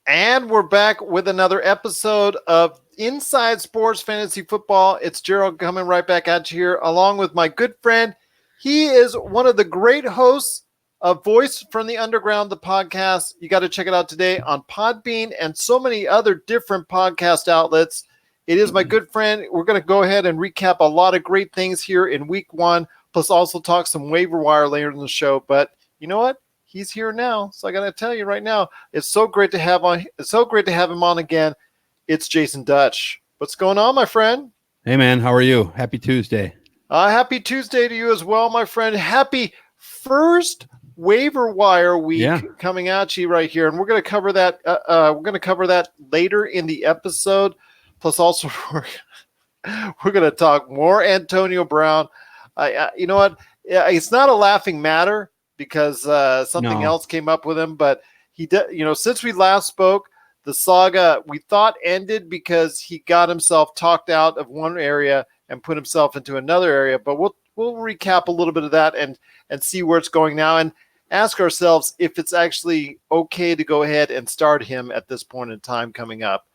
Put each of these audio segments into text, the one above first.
And we're back with another episode of Inside Sports Fantasy Football. It's Gerald coming right back at you here, along with my good friend. He is one of the great hosts of Voice from the Underground, the podcast. You got to check it out today on Podbean and so many other different podcast outlets. It is my good friend. We're going to go ahead and recap a lot of great things here in week one, plus also talk some waiver wire later in the show. But you know what? He's here now, so I got to tell you right now, it's so great to have on. It's so great to have him on again. It's Jason Dutch. What's going on, my friend? Hey, man, how are you? Happy Tuesday. Happy Tuesday to you as well, my friend. Happy first waiver wire week coming at you right here, and we're going to cover that. We're going to cover that later in the episode. Plus, also we're going to talk more Antonio Brown. You know what? It's not a laughing matter, because something else came up with him, but he did, since we last spoke, the saga we thought ended because he got himself talked out of one area and put himself into another area. But we'll recap a little bit of that and see where it's going now, and ask ourselves if it's actually okay to go ahead and start him at this point in time coming up.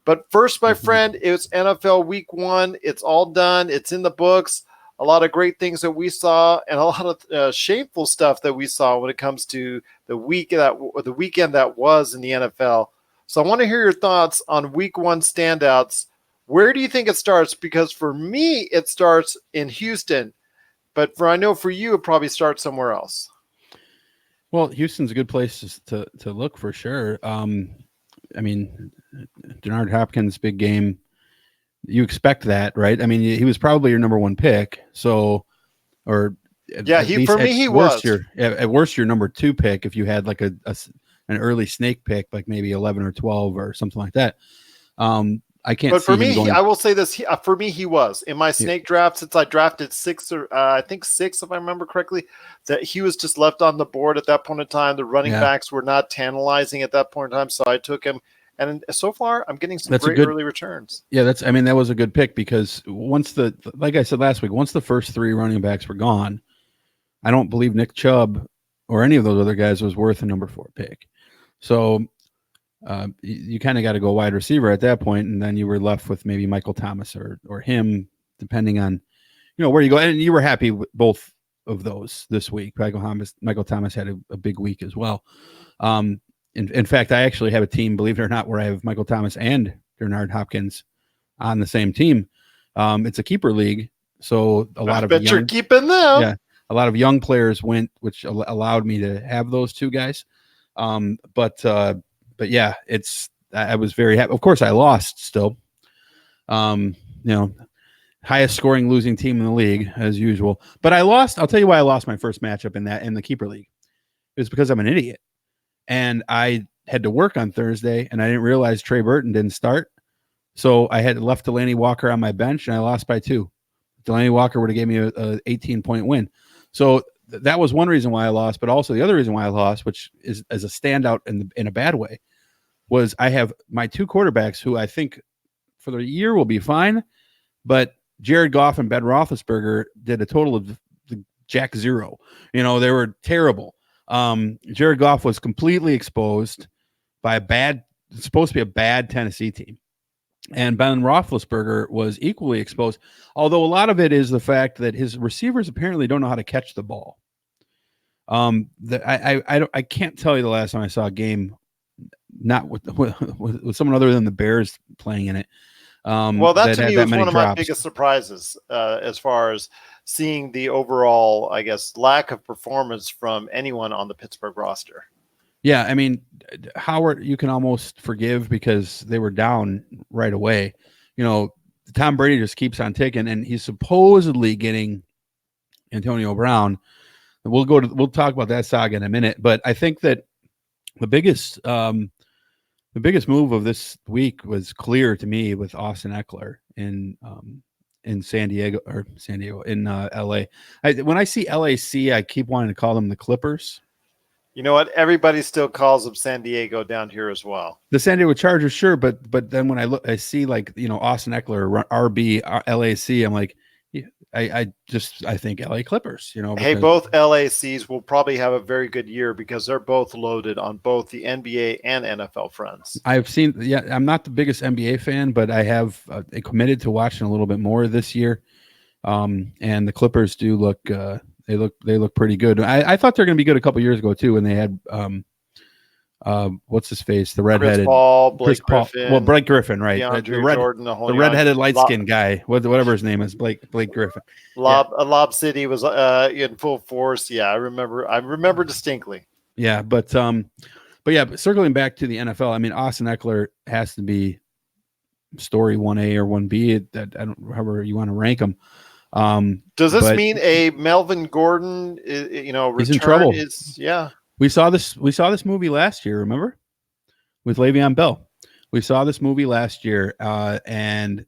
But first, my friend, it's NFL week one. It's all done. It's in the books. A lot of great things that we saw, and a lot of shameful stuff that we saw when it comes to the weekend that was in the NFL. So I want to hear your thoughts on week one standouts. Where do you think it starts? Because for me, it starts in Houston, but I know for you, it probably starts somewhere else. Well, Houston's a good place to look for sure. I mean, Denard Hopkins, big game. You expect that, right? I mean, he was probably your number one pick. So, or for me, he was. At worst, your number two pick if you had like an early snake pick, like maybe 11 or 12 or something like that. I can't. But for me, I will say this: for me, he was in my snake draft, since I drafted six if I remember correctly. That he was just left on the board at that point in time. The running backs were not tantalizing at that point in time, so I took him. And so far, I'm getting some great early returns. Yeah, that was a good pick, because once like I said last week, once the first three running backs were gone, I don't believe Nick Chubb or any of those other guys was worth a number 4 pick. So you kind of got to go wide receiver at that point, and then you were left with maybe Michael Thomas or him, depending on where you go. And you were happy with both of those this week. Michael Thomas had a big week as well. In fact, I actually have a team, believe it or not, where I have Michael Thomas and Denard Hopkins on the same team. It's a keeper league, so you're keeping them. Yeah, a lot of young players went, which allowed me to have those two guys. But yeah, I was very happy. Of course, I lost still. Highest scoring losing team in the league as usual. But I lost. I'll tell you why I lost my first matchup in the keeper league. It was because I'm an idiot. And I had to work on Thursday, and I didn't realize Trey Burton didn't start. So I had left Delaney Walker on my bench, and I lost by 2. Delaney Walker would have gave me a 18-point win. So that was one reason why I lost. But also the other reason why I lost, which is as a standout in a bad way, was I have my 2 quarterbacks who I think for the year will be fine. But Jared Goff and Ben Roethlisberger did a total of jack zero. They were terrible. Jared Goff was completely exposed by supposed to be a bad Tennessee team. And Ben Roethlisberger was equally exposed, although a lot of it is the fact that his receivers apparently don't know how to catch the ball. I can't tell you the last time I saw a game not with someone other than the Bears playing in it. Well, that to me was one of my biggest surprises as far as seeing the overall, I guess, lack of performance from anyone on the Pittsburgh roster. Yeah, I mean, Howard, you can almost forgive because they were down right away. Tom Brady just keeps on ticking, and he's supposedly getting Antonio Brown. We'll talk about that saga in a minute, but I think that the biggest move of this week was clear to me with Austin Eckler in LA. When I see LAC, I keep wanting to call them the Clippers. You know what? Everybody still calls them San Diego down here as well. The San Diego Chargers, sure, but then when I see Austin Eckler, RB, LAC, I'm like, I think LA Clippers, Hey, because both LACs will probably have a very good year because they're both loaded on both the NBA and NFL fronts. I've seen, I'm not the biggest NBA fan, but I have committed to watching a little bit more this year. And the Clippers do look, they look pretty good. I thought they're going to be good a couple years ago too, when they had, what's his face, the redheaded Blake Griffin. Well, Blake Griffin, right? DeAndre Jordan, the redheaded light skinned guy, whatever his name is, Blake Griffin. Lob City was in full force. Yeah, I remember distinctly. Yeah, but circling back to the NFL, I mean, Austin Eckler has to be story 1A or 1B. That I don't, however you want to rank him. Does this mean a Melvin Gordon? He's in trouble. We saw this movie last year. Remember, with Le'Veon Bell, we saw this movie last year, and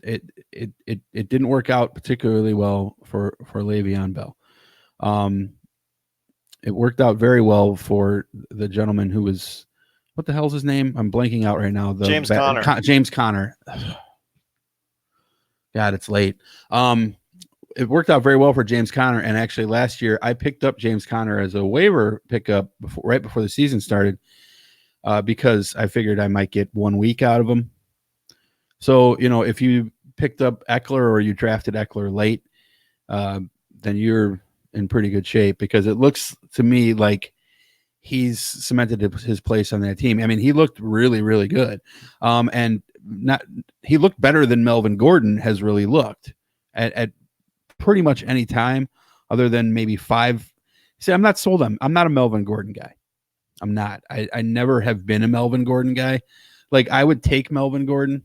it didn't work out particularly well for Le'Veon Bell. It worked out very well for the gentleman who was, what the hell's his name? I'm blanking out right now. James Conner. James Conner. God, it's late. It worked out very well for James Conner, and actually last year I picked up James Conner as a waiver pickup right before the season started, because I figured I might get 1 week out of him. So if you picked up Eckler or you drafted Eckler late, then you're in pretty good shape, because it looks to me like he's cemented his place on that team. I mean, he looked really, really good. And he looked better than Melvin Gordon has really looked at pretty much any time, other than maybe 5. See, I'm not sold on. I'm not a Melvin Gordon guy. I'm not. I never have been a Melvin Gordon guy. Like, I would take Melvin Gordon,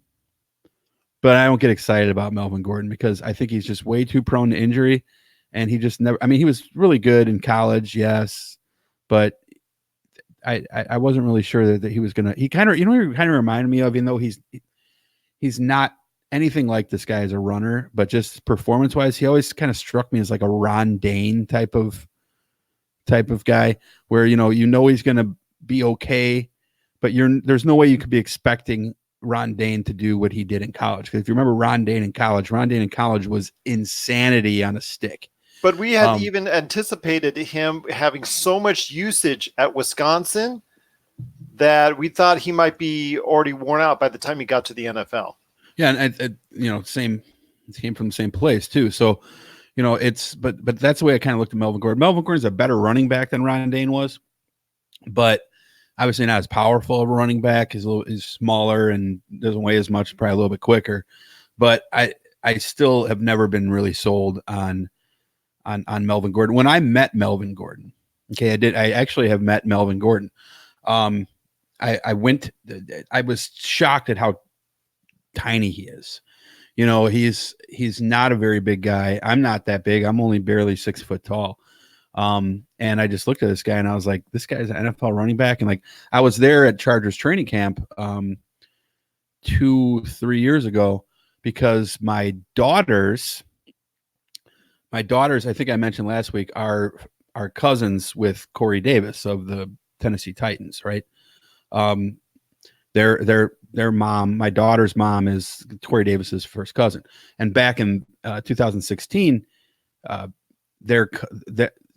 but I don't get excited about Melvin Gordon because I think he's just way too prone to injury. And he just never, I mean, he was really good in college, yes, but I wasn't really sure that he was going to, he kind of reminded me of, even though he's not anything like this guy as a runner, but just performance wise, he always kind of struck me as like a Ron Dane type of guy where, he's going to be okay, but there's no way you could be expecting Ron Dane to do what he did in college. Because if you remember Ron Dane in college was insanity on a stick. But we had even anticipated him having so much usage at Wisconsin that we thought he might be already worn out by the time he got to the NFL. Yeah, and same, it came from the same place too. So, but that's the way I kind of looked at Melvin Gordon. Melvin Gordon's a better running back than Ron Dane was, but obviously not as powerful of a running back. He's smaller and doesn't weigh as much, probably a little bit quicker. But I still have never been really sold on Melvin Gordon. When I met Melvin Gordon, okay, I actually have met Melvin Gordon. I was shocked at how tiny he is. He's not a very big guy. I'm not that big. I'm only barely 6 foot tall. And I just looked at this guy and I was like, this guy's an NFL running back. And like, I was there at Chargers training camp 2-3 years ago because my daughters, I think I mentioned last week, are cousins with Corey Davis of the Tennessee Titans, right? Their mom, my daughter's mom, is Corey Davis's first cousin. And back in 2016,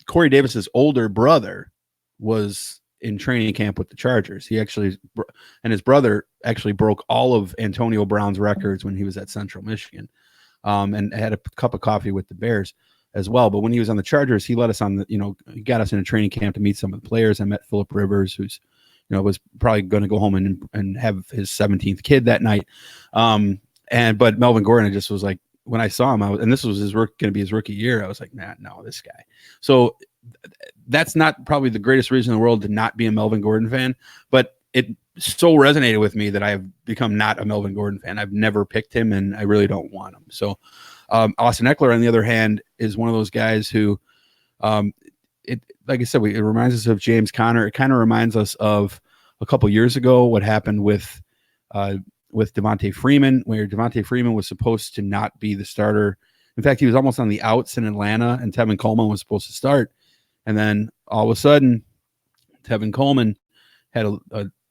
Corey Davis's older brother was in training camp with the Chargers. And his brother actually broke all of Antonio Brown's records when he was at Central Michigan, and had a cup of coffee with the Bears as well. But when he was on the Chargers, he let us on he got us in a training camp to meet some of the players. I met Phillip Rivers, who's, was probably going to go home and have his 17th kid that night. But Melvin Gordon, I just was like, when I saw him, and this was going to be his rookie year, I was like, nah, no, this guy. So that's not probably the greatest reason in the world to not be a Melvin Gordon fan, but it so resonated with me that I have become not a Melvin Gordon fan. I've never picked him, and I really don't want him. So Austin Eckler, on the other hand, is one of those guys who, like I said, it reminds us of James Conner. It kind of reminds us of a couple years ago what happened with Devontae Freeman, where Devontae Freeman was supposed to not be the starter. In fact, he was almost on the outs in Atlanta, and Tevin Coleman was supposed to start. And then all of a sudden, Tevin Coleman had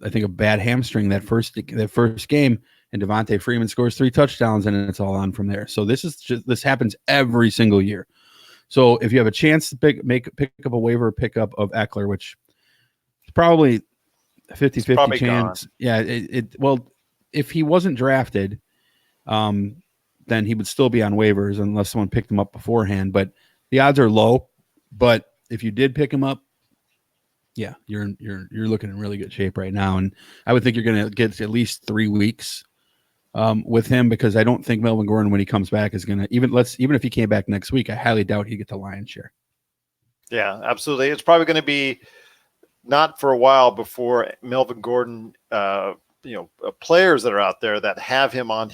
I think a bad hamstring that first game, and Devontae Freeman scores 3 touchdowns, and it's all on from there. So this happens every single year. So if you have a chance to pick up a waiver pickup of Eckler, which is probably 50-50 chance. Gone. Yeah, well, if he wasn't drafted, then he would still be on waivers unless someone picked him up beforehand. But the odds are low. But if you did pick him up, yeah, you're looking in really good shape right now. And I would think you're going to get at least 3 weeks with him, because I don't think Melvin Gordon, when he comes back, is going to even if he came back next week, I highly doubt he'd get the lion's share. Yeah, absolutely. It's probably going to be not for a while before Melvin Gordon, players that are out there that have him on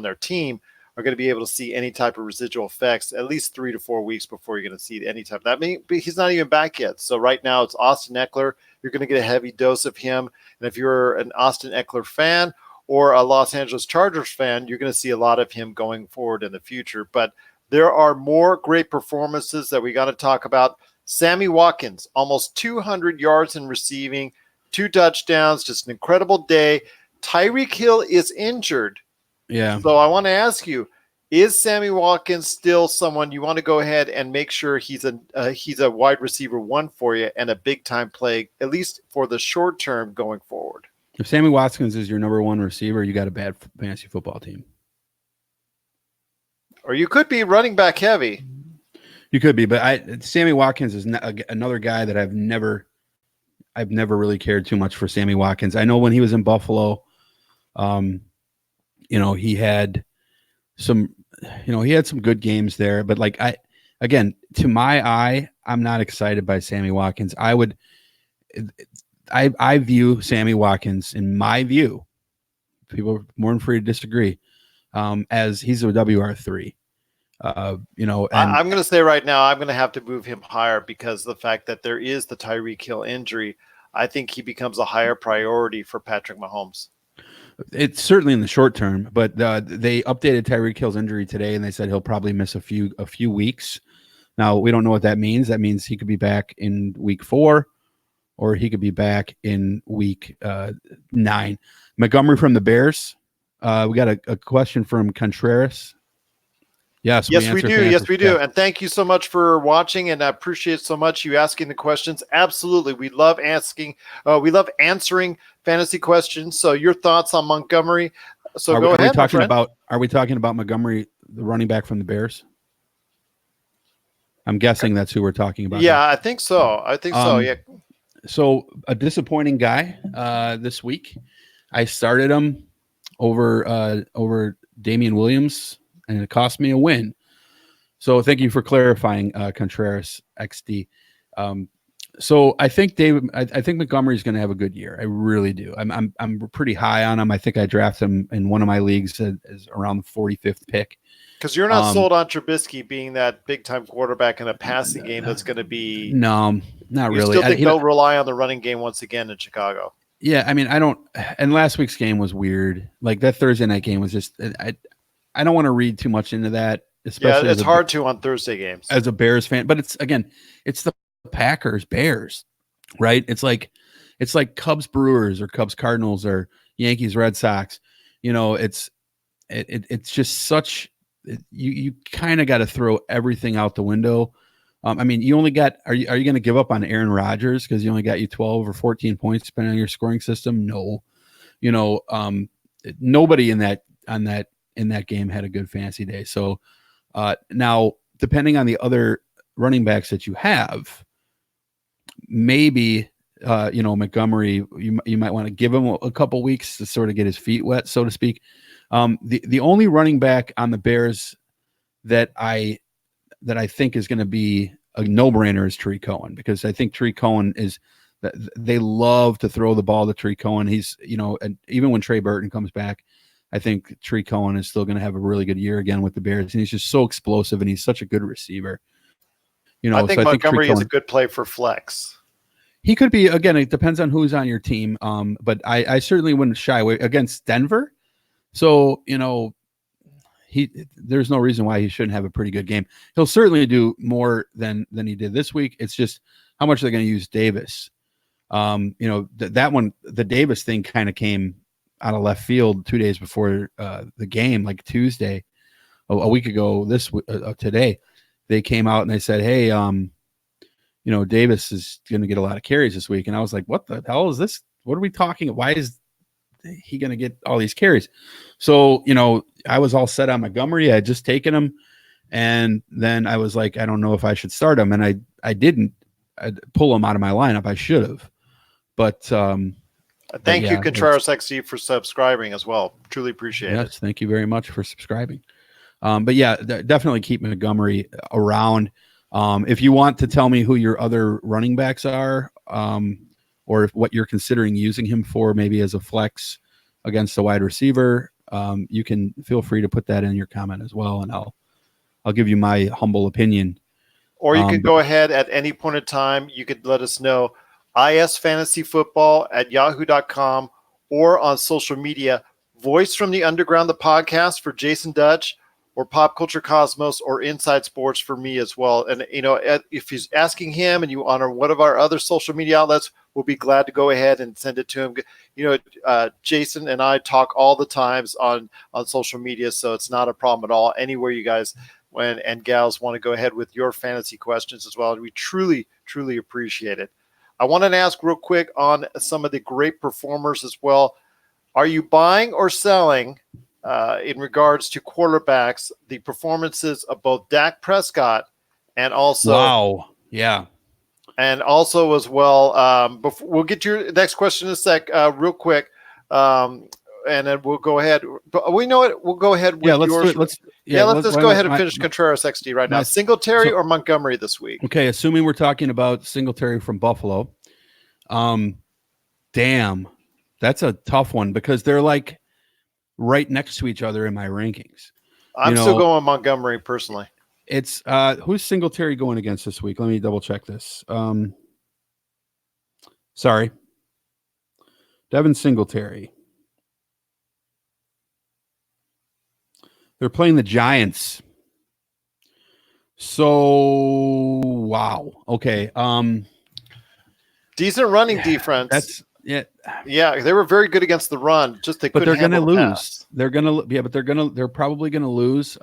their team are going to be able to see any type of residual effects at least 3 to 4 weeks before you're going to see any type of that. I mean, he's not even back yet. So right now it's Austin Eckler. You're going to get a heavy dose of him. And if you're an Austin Eckler fan or a Los Angeles Chargers fan, you're going to see a lot of him going forward in the future. But there are more great performances that we got to talk about. Sammy Watkins, almost 200 yards in receiving, 2 touchdowns, just an incredible day. Tyreek Hill is injured. Yeah. So I want to ask you, is Sammy Watkins still someone you want to go ahead and make sure he's a wide receiver 1 for you and a big time play, at least for the short term going forward? If Sammy Watkins is your number 1 receiver, you got a bad fantasy football team. Or you could be running back heavy. You could be, but Sammy Watkins is another guy that I've never really cared too much for. Sammy Watkins. I know when he was in Buffalo, he had some good games there, but to my eye, I'm not excited by Sammy Watkins. I view Sammy Watkins, in my view, people are more than free to disagree, as he's a WR3. And I'm going to say right now, I'm going to have to move him higher because the fact that there is the Tyreek Hill injury, I think he becomes a higher priority for Patrick Mahomes. It's certainly in the short term, but they updated Tyreek Hill's injury today, and they said he'll probably miss a few weeks. Now, we don't know what that means. That means he could be back in week 4, or he could be back in week 9. Montgomery from the Bears. We got a question from Contreras. Yes, we do. Yes, we do. And thank you so much for watching, and I appreciate so much you asking the questions. Absolutely. We love answering fantasy questions. So your thoughts on Montgomery. So go ahead. Are we talking about Montgomery, the running back from the Bears? I'm guessing that's who we're talking about. Yeah, I think so. Yeah. So a disappointing guy this week. I started him over Damian Williams, and it cost me a win. So thank you for clarifying, Contreras XD. So I think I think Montgomery's going to have a good year. I really do. I'm pretty high on him. I think I drafted him in one of my leagues as around the 45th pick. Because you're not sold on Trubisky being that big time quarterback in a passing game that's going to be. No, not really. You still think they'll rely on the running game once again in Chicago? Yeah, I mean, I don't. And last week's game was weird. Like that Thursday night game was just. I don't want to read too much into that. Especially it's hard to on Thursday games as a Bears fan, but it's the Packers Bears, right? It's like Cubs Brewers or Cubs Cardinals or Yankees Red Sox. It's just such. You kind of got to throw everything out the window. I mean, you only got. Are you going to give up on Aaron Rodgers because you only got you 12 or 14 points depending on your scoring system? No, nobody in that game had a good fantasy day. So now, depending on the other running backs that you have, maybe Montgomery, you might want to give him a couple weeks to sort of get his feet wet, so to speak. The only running back on the Bears that I think is going to be a no-brainer is Tariq Cohen, because I think Tariq Cohen is they love to throw the ball to Tariq Cohen. He's and even when Trey Burton comes back, I think Tariq Cohen is still going to have a really good year again with the Bears, and he's just so explosive and he's such a good receiver. I think Montgomery is a good play for flex. He could be, again, it depends on who's on your team. But I certainly wouldn't shy away against Denver. So, there's no reason why he shouldn't have a pretty good game. He'll certainly do more than he did this week. It's just how much they're going to use Davis. That one, the Davis thing kind of came out of left field 2 days before the game, like Tuesday, a week ago, today, they came out and they said, hey, Davis is going to get a lot of carries this week. And I was like, what the hell is this? What are we talking? Why is he going to get all these carries? So, I was all set on Montgomery. I had just taken him. And then I was like, I don't know if I should start him. And I didn't. I'd pull him out of my lineup. I should have. But thank you, Contreras XC, for subscribing as well. Truly appreciate it. Yes, thank you very much for subscribing. But yeah, definitely keep Montgomery around. If you want to tell me who your other running backs are, or what you're considering using him for, maybe as a flex against a wide receiver, you can feel free to put that in your comment as well, and I'll give you my humble opinion. Or you could go ahead at any point in time. You could let us know, isfantasyfootball@yahoo.com, or on social media, Voice from the Underground, the podcast for Jason Dutch, or Pop Culture Cosmos, or Inside Sports for me as well. And, if he's asking him and you honor one of our other social media outlets, we'll be glad to go ahead and send it to him. Jason and I talk all the times on social media, so it's not a problem at all. Anywhere you guys and gals want to go ahead with your fantasy questions as well. And we truly, truly appreciate it. I wanted to ask real quick on some of the great performers as well. Are you buying or selling in regards to quarterbacks, the performances of both Dak Prescott and also and also as well, we'll get to your next question in a sec, real quick, and then we'll go ahead. But we know it. We'll go ahead with yours. Let's just go ahead and finish Contreras XD right now. Singletary or Montgomery this week? Okay, assuming we're talking about Singletary from Buffalo. Damn, that's a tough one because they're like right next to each other in my rankings. I'm still going Montgomery personally. It's who's Singletary going against this week? Let me double check this. Sorry. Devin Singletary. They're playing the Giants. So wow. Okay. Decent running defense. That's yeah. They were very good against the run. Just they couldn't. But they're going to lose. Pass. They're probably going to lose.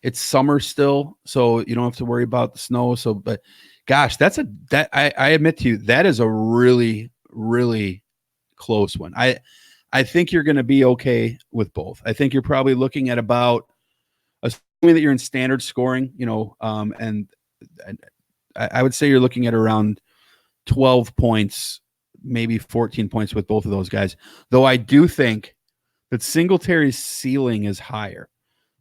It's summer still, so you don't have to worry about the snow. So, but gosh, I admit to you, that is a really, really close one. I think you're going to be okay with both. I think you're probably looking at about, assuming that you're in standard scoring, and I would say you're looking at around 12 points, maybe 14 points with both of those guys. Though I do think that Singletary's ceiling is higher.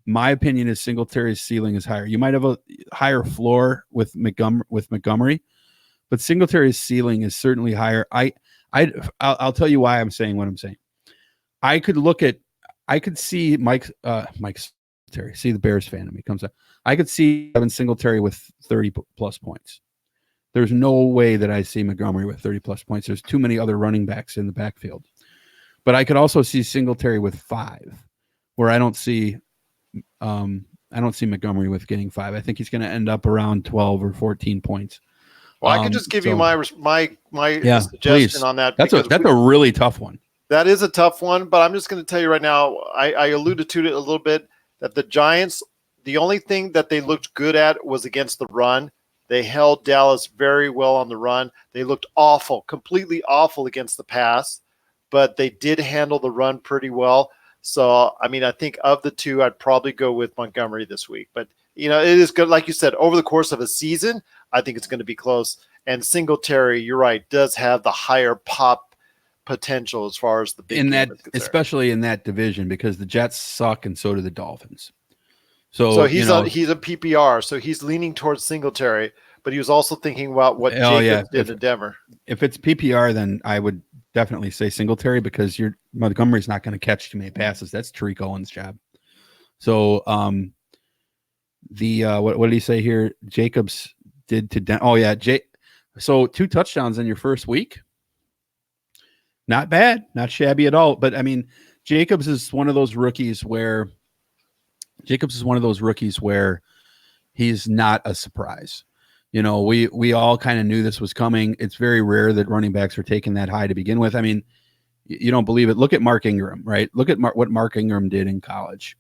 My opinion is Singletary's ceiling is higher. You might have a higher floor with Montgomery, but Singletary's ceiling is certainly higher. I'll tell you why I'm saying what I'm saying. I could see Mike Singletary. See the Bears fan in me comes up. I could see Devin Singletary with 30 plus points. There's no way that I see Montgomery with 30 plus points. There's too many other running backs in the backfield. But I could also see Singletary with 5, where I don't see Montgomery with getting 5. I think he's going to end up around 12 or 14 points. Well, I can just give you my suggestion please. on that. That's a really tough one. That is a tough one, but I'm just going to tell you right now, I alluded to it a little bit, that the Giants, the only thing that they looked good at was against the run. They held Dallas very well on the run. They looked awful, completely awful against the pass, but they did handle the run pretty well. So, I think of the two, I'd probably go with Montgomery this week. But, it is good. Like you said, over the course of a season, I think it's going to be close. And Singletary, you're right, does have the higher pop potential as far as the big game is concerned. Especially in that division, because the Jets suck and so do the Dolphins. So he's a PPR, so he's leaning towards Singletary, but he was also thinking about what Jacobs did in Denver. If it's PPR, then I would definitely say Singletary, because Montgomery's not going to catch too many passes. That's Tariq Cohen's job. So what did he say here? Jacobs did to Denver. So 2 touchdowns in your first week. Not bad, not shabby at all. But Jacobs is one of those rookies where he's not a surprise. We all kind of knew this was coming. It's very rare that running backs are taken that high to begin with. You don't believe it. Look at Mark Ingram, right? Look at what Mark Ingram did in college.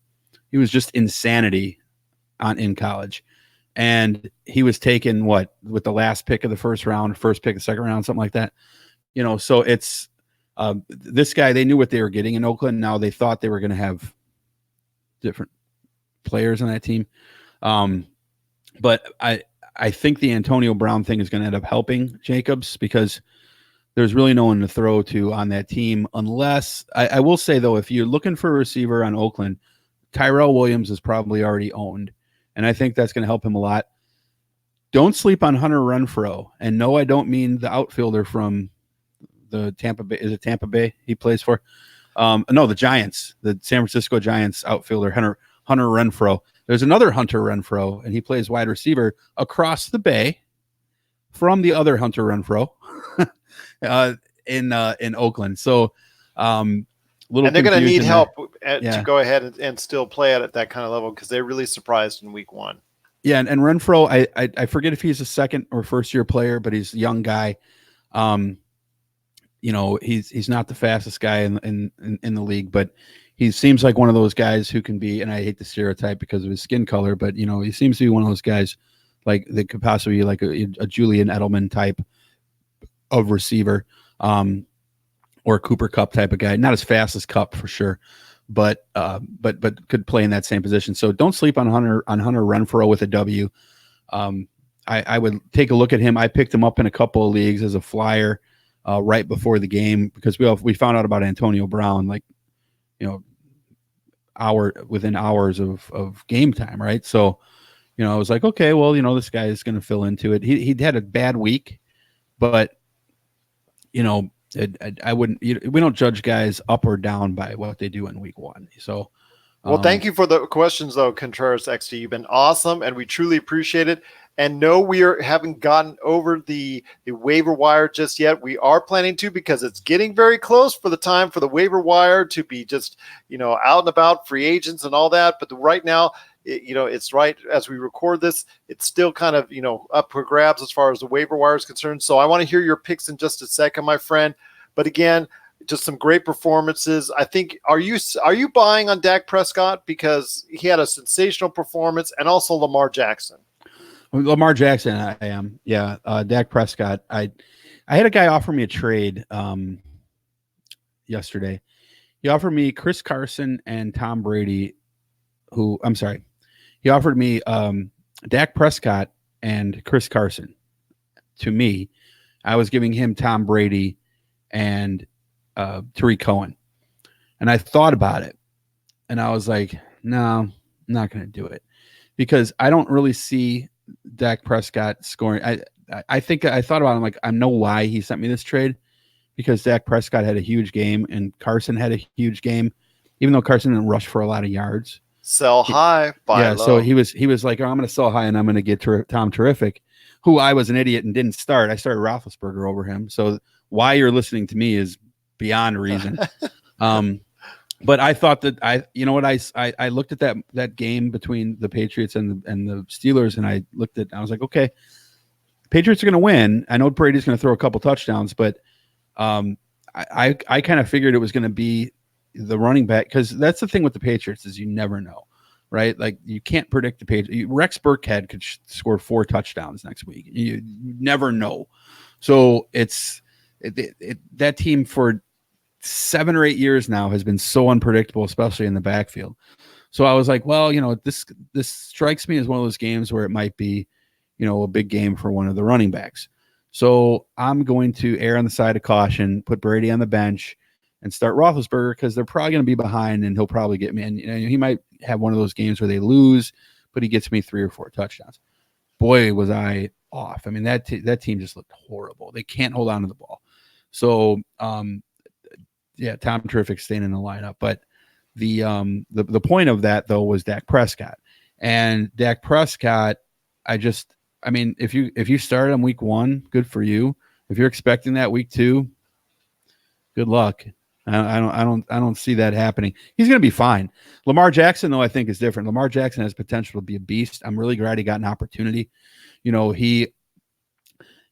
He was just insanity in college. And he was taken with the last pick of the first round, first pick of the second round, something like that. So it's this guy, they knew what they were getting in Oakland. Now they thought they were going to have different players on that team. But I think the Antonio Brown thing is going to end up helping Jacobs because there's really no one to throw to on that team unless I will say, though, if you're looking for a receiver on Oakland, Tyrell Williams is probably already owned. And I think that's going to help him a lot. Don't sleep on Hunter Renfrow. And no, I don't mean the outfielder from the Tampa Bay. Is it Tampa Bay he plays for? No, the Giants, the San Francisco Giants outfielder, Hunter Renfrow. There's another Hunter Renfrow, and he plays wide receiver across the bay from the other Hunter Renfrow in Oakland. So, and they're going to need help to go ahead and still play at that kind of level because they really surprised in week 1. Yeah, and Renfrow, I forget if he's a second or first year player, but he's a young guy. He's not the fastest guy in the league, but he seems like one of those guys who can be, and I hate the stereotype because of his skin color, but he seems to be one of those guys like that could possibly be like a Julian Edelman type of receiver. Or Cooper Kupp type of guy, not as fast as Kupp for sure, but could play in that same position. So don't sleep on Hunter Renfrow with a W. I would take a look at him. I picked him up in a couple of leagues as a flyer right before the game because we found out about Antonio Brown within hours of game time, right? So I was like, okay, well, this guy is going to fill into it. He'd had a bad week, but I wouldn't. We don't judge guys up or down by what they do in week 1. So, well, thank you for the questions, though, Contreras XD. You've been awesome, and we truly appreciate it. And no, we haven't gotten over the waiver wire just yet. We are planning to because it's getting very close for the time for the waiver wire to be just out and about, free agents and all that. But right now, it's right as we record this, it's still kind of, up for grabs as far as the waiver wire is concerned. So I want to hear your picks in just a second, my friend. But again, just some great performances. I think, are you buying on Dak Prescott because he had a sensational performance, and also Lamar Jackson? Lamar Jackson, I am. Yeah. Dak Prescott. I had a guy offer me a trade yesterday. He offered me Chris Carson and Tom Brady, he offered me Dak Prescott and Chris Carson. To me, I was giving him Tom Brady and Tariq Cohen. And I thought about it, and I was like, no, I'm not going to do it because I don't really see Dak Prescott scoring. I think I thought about it. I'm like, I know why he sent me this trade because Dak Prescott had a huge game and Carson had a huge game, even though Carson didn't rush for a lot of yards. Sell high, buy low. So he was like, oh, I'm going to sell high and I'm going to get Tom Terrific, who I was an idiot and didn't start. I started Roethlisberger over him. So why you're listening to me is beyond reason. But I thought that I looked at that game between the Patriots and the Steelers, and I was like, okay, Patriots are going to win. I know Brady's going to throw a couple touchdowns, but I kind of figured it was going to be the running back, because that's the thing with the Patriots is you never know, right? Like you can't predict the Patriots. Rex Burkhead could score 4 touchdowns next week. You never know. So that team for 7 or 8 years now has been so unpredictable, especially in the backfield. So I was like, well, this strikes me as one of those games where it might be, a big game for one of the running backs. So I'm going to err on the side of caution, put Brady on the bench, and start Roethlisberger because they're probably going to be behind, and he'll probably get me. And he might have one of those games where they lose, but he gets me 3 or 4 touchdowns. Boy, was I off. I mean, that team just looked horrible. They can't hold on to the ball. So, yeah, Tom Terrific staying in the lineup. But the point of that though was Dak Prescott, and Dak Prescott. If you started on week 1, good for you. If you're expecting that week 2, good luck. I don't see that happening. He's going to be fine. Lamar Jackson, though, I think is different. Lamar Jackson has potential to be a beast. I'm really glad he got an opportunity. He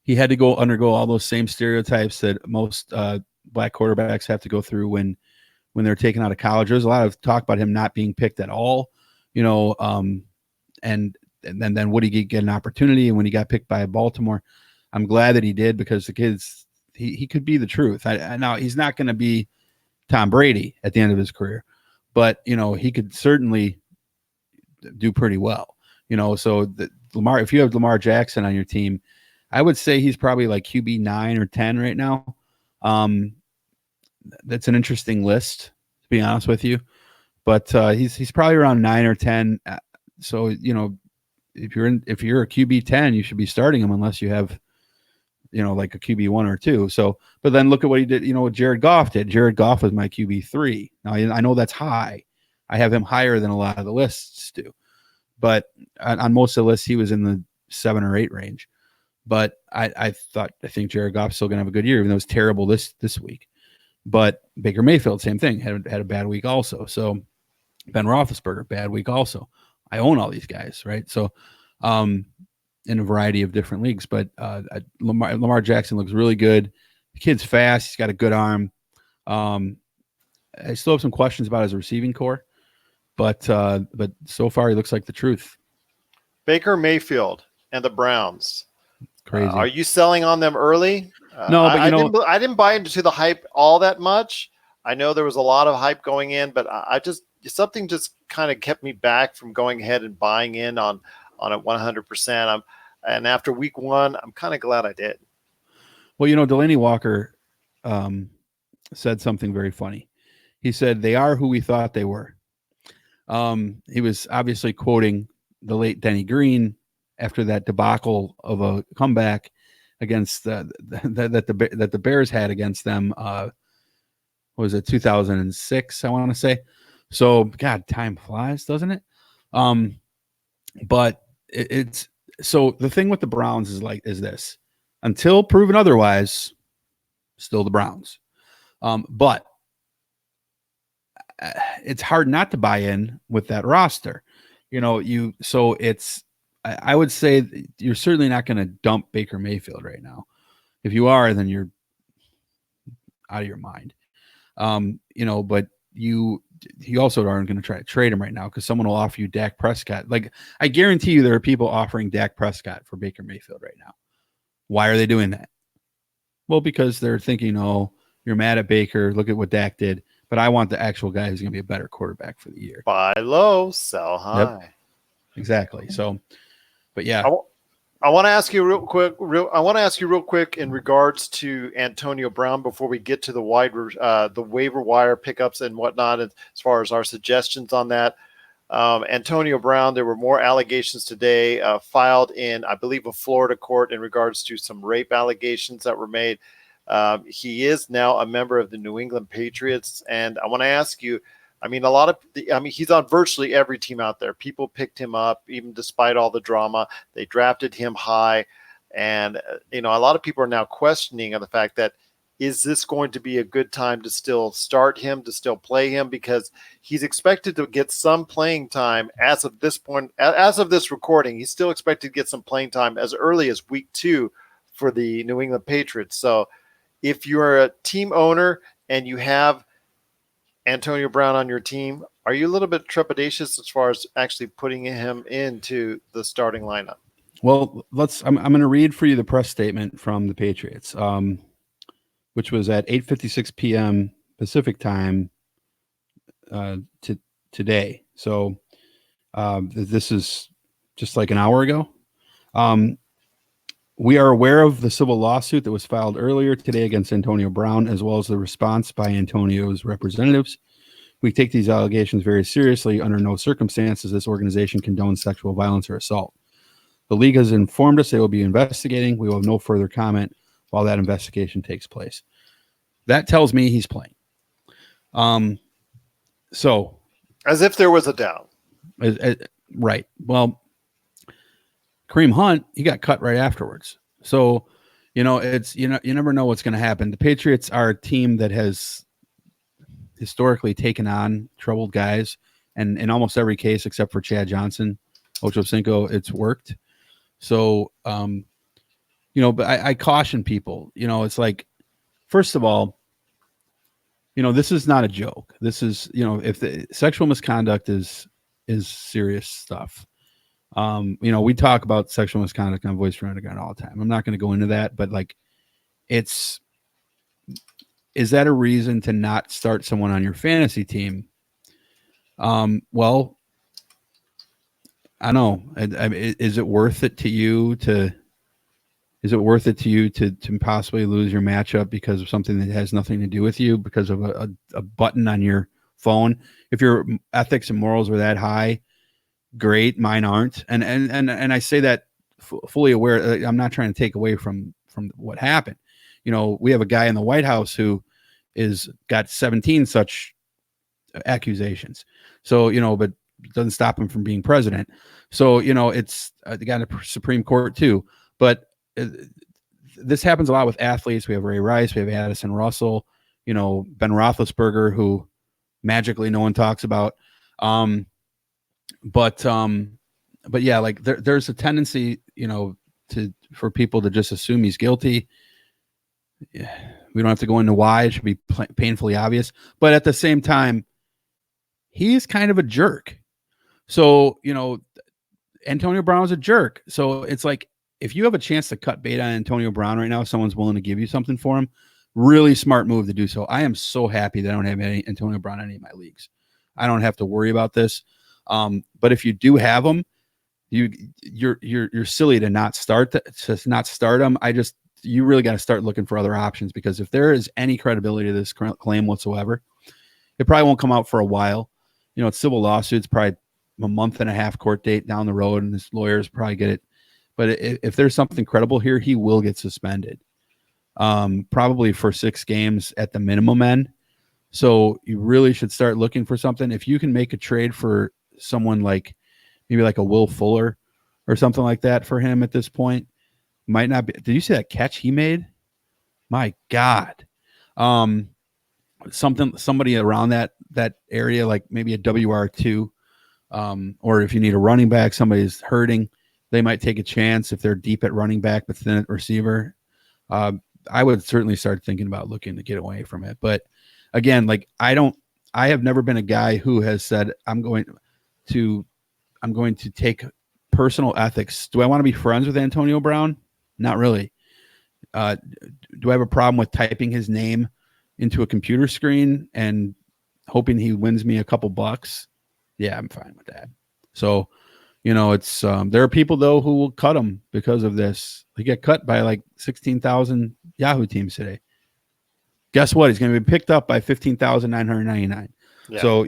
had to undergo all those same stereotypes that most black quarterbacks have to go through when they're taken out of college. There's a lot of talk about him not being picked at all, and then would he get an opportunity? And when he got picked by Baltimore, I'm glad that he did, because the kid's he could be the truth. Now he's not going to be Tom Brady at the end of his career, but he could certainly do pretty well. So Lamar, if you have Lamar Jackson on your team, I would say he's probably like QB 9 or 10 right now. That's an interesting list, to be honest with you, but he's probably around 9 or 10. So if you're a QB 10, you should be starting him unless you have like a QB 1 or 2. So, but then look at what he did. What Jared Goff did. Jared Goff was my QB 3. Now I know that's high. I have him higher than a lot of the lists do, but on most of the lists he was in the 7 or 8 range. But I think Jared Goff's still gonna have a good year, even though it was terrible this week. But Baker Mayfield, same thing, had a bad week also. So Ben Roethlisberger, bad week also. I own all these guys, right? So in a variety of different leagues. But Lamar Jackson looks really good. The kid's fast. He's got a good arm. I still have some questions about his receiving core, but so far he looks like the truth. Baker Mayfield and the Browns. Crazy. Are you selling on them early? No, but I didn't buy into the hype all that much. I know there was a lot of hype going in, but something just kind of kept me back from going ahead and buying in on it 100%. And after week 1, I'm kind of glad I did. Well, Delaney Walker said something very funny. He said, "They are who we thought they were." He was obviously quoting the late Denny Green after that debacle of a comeback against that the Bears had against them. Was it 2006? I want to say. So, God, time flies, doesn't it? But it's so the thing with the Browns is this: until proven otherwise, still the Browns. But it's hard not to buy in with that roster. I would say you're certainly not going to dump Baker Mayfield right now. If you are, then you're out of your mind. But you also aren't going to try to trade him right now because someone will offer you Dak Prescott. Like, I guarantee you there are people offering Dak Prescott for Baker Mayfield right now. Why are they doing that? Well, because they're thinking, oh, you're mad at Baker. Look at what Dak did. But I want the actual guy who's going to be a better quarterback for the year. Buy low, sell high. Yep. Exactly. So, but yeah. I want to ask you real quick in regards to Antonio Brown before we get to the waiver wire pickups and whatnot, as far as our suggestions on that. Antonio Brown, there were more allegations today filed in, I believe, a Florida court in regards to some rape allegations that were made. He is now a member of the New England Patriots, and I want to ask you, he's on virtually every team out there. People picked him up, even despite all the drama. They drafted him high. And, a lot of people are now questioning the fact that, is this going to be a good time to still start him, to still play him? Because he's expected to get some playing time as of this point, as of this recording. He's still expected to get some playing time as early as week 2 for the New England Patriots. So if you're a team owner and you have Antonio Brown on your team, are you a little bit trepidatious as far as actually putting him into the starting lineup? Well, I'm going to read for you the press statement from the Patriots, which was at 8:56 p.m. Pacific time today. So this is just like an hour ago. We are aware of the civil lawsuit that was filed earlier today against Antonio Brown, as well as the response by Antonio's representatives. We take these allegations very seriously. Under no circumstances this organization condones sexual violence or assault. The league has informed us they will be investigating. We will have no further comment while that investigation takes place. That tells me he's playing. So, as if there was a doubt. Right. Well, Kareem Hunt, he got cut right afterwards. So, it's you never know what's going to happen. The Patriots are a team that has historically taken on troubled guys, and in almost every case except for Chad Johnson, Ocho Cinco, it's worked. So, but I caution people. It's like, first of all, this is not a joke. This is, if the sexual misconduct is serious stuff. We talk about sexual misconduct on Voice for Underground all the time. I'm not going to go into that, but like, is that a reason to not start someone on your fantasy team? Well, I don't know. Is it worth it to you to possibly lose your matchup because of something that has nothing to do with you, because of a button on your phone? If your ethics and morals are that high, great. Mine aren't. And I say that fully aware. I'm not trying to take away from what happened. We have a guy in the White House who got 17 such accusations. So, but it doesn't stop him from being president. So, it's the guy in the Supreme Court too. But this happens a lot with athletes. We have Ray Rice, we have Addison Russell, Ben Roethlisberger, who magically no one talks about. But yeah, like there's a tendency, for people to just assume he's guilty. Yeah, we don't have to go into why. It should be painfully obvious. But at the same time, he's kind of a jerk. So, Antonio Brown is a jerk. So it's like, if you have a chance to cut bait on Antonio Brown right now, someone's willing to give you something for him, really smart move to do so. I am so happy that I don't have any Antonio Brown in any of my leagues. I don't have to worry about this. But if you do have him, you're silly to not start him. You really got to start looking for other options, because if there is any credibility to this claim whatsoever, it probably won't come out for a while. It's civil lawsuits, probably a month and a half court date down the road, and his lawyers probably get it. But if there's something credible here, he will get suspended, probably for 6 games at the minimum end. So you really should start looking for something. If you can make a trade for someone like maybe like a Will Fuller or something like that for him at this point, might not be. Did you see that catch he made? My God. Somebody around that area, like maybe a WR2, or if you need a running back, somebody's hurting, they might take a chance if they're deep at running back but thin at receiver. I would certainly start thinking about looking to get away from it. But again, like I have never been a guy who has said I'm going to take personal ethics. Do I want to be friends with Antonio Brown? Not really. Do I have a problem with typing his name into a computer screen and hoping he wins me a couple bucks? Yeah, I'm fine with that. So, it's there are people though who will cut him because of this. He got cut by like 16,000 Yahoo teams today. Guess what? He's going to be picked up by 15,999. Yeah, so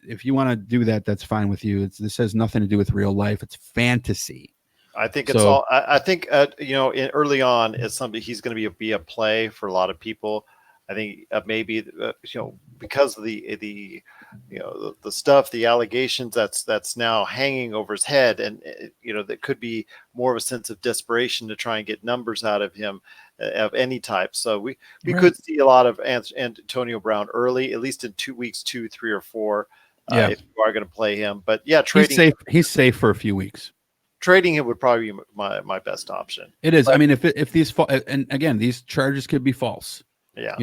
if you want to do that, that's fine with you. This has nothing to do with real life. It's fantasy. I think it's all. I think early on, as somebody, he's going to be a play for a lot of people. I think maybe because of the stuff, the allegations that's now hanging over his head, and that could be more of a sense of desperation to try and get numbers out of him of any type. So we could see a lot of Antonio Brown early, at least in 2 weeks, 2, 3, or 4. If you are going to play him, but yeah, trading he's safe for a few weeks. Trading him would probably be my best option. It is. But, I mean, if these and again, these charges could be false. Yeah.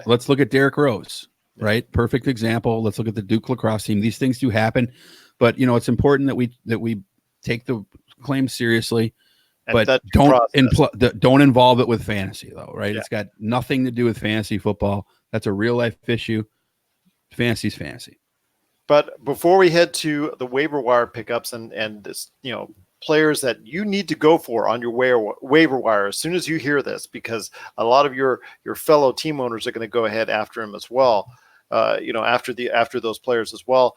Let's look at Derrick Rose, right? Perfect example. Let's look at the Duke lacrosse team. These things do happen, but it's important that we take the claim seriously, but don't involve it with fantasy though, right? Yeah. It's got nothing to do with fantasy football. That's a real life issue. Fantasy's fantasy. But before we head to the waiver wire pickups and this, players that you need to go for on your waiver wire as soon as you hear this, because a lot of your fellow team owners are going to go ahead after him as well. After those players as well.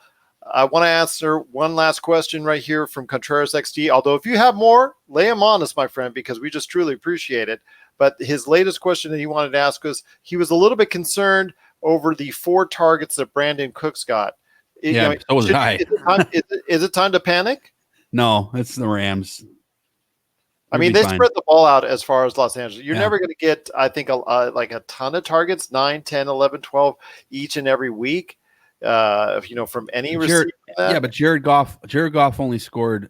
I want to answer one last question right here from Contreras XD. Although if you have more, lay them on us, my friend, because we just truly appreciate it. But his latest question that he wanted to ask was, he was a little bit concerned over the 4 targets that Brandon Cooks got. So was I. Is it time to panic? No, it's the Rams. They spread the ball out as far as Los Angeles. You're never going to get, I think, like a ton of targets, 9, 10, 11, 12 each and every week, from any receiver. Yeah, but Jared Goff only scored,